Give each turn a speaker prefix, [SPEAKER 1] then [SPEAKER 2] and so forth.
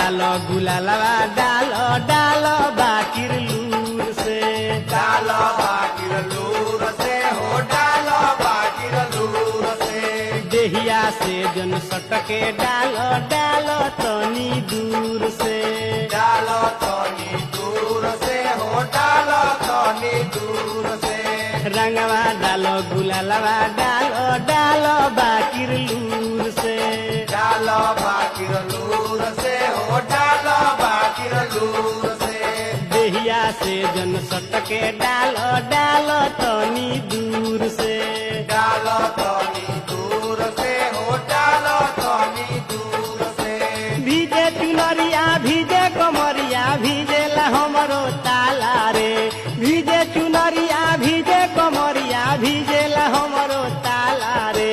[SPEAKER 1] डालो गुलालवा डालो डालो बाकिर लूर से
[SPEAKER 2] डालो बाकिर लूर से हो डालो बाकिर लूर से
[SPEAKER 1] देहिया से जन सटके डालो डालो तनी दूर से
[SPEAKER 2] डालो तनी दूर से हो डालो तनी दूर से
[SPEAKER 1] रंगवा डालो गुलालवा डालो डालो बाकिर लूर से
[SPEAKER 2] डालो बाकिर लूर से हो डालो बाकिर लूर से
[SPEAKER 1] देहिया से जन सटके डालो डालो तनी दूर से
[SPEAKER 2] डालो तनी दूर से हो डालो तनी दूर से
[SPEAKER 1] भीजे चुनरिया भीजे कमरिया भीजेला हमरो ताला रे भीजे चुनरिया भीजे कमरिया भीजेला हमरो ताला रे।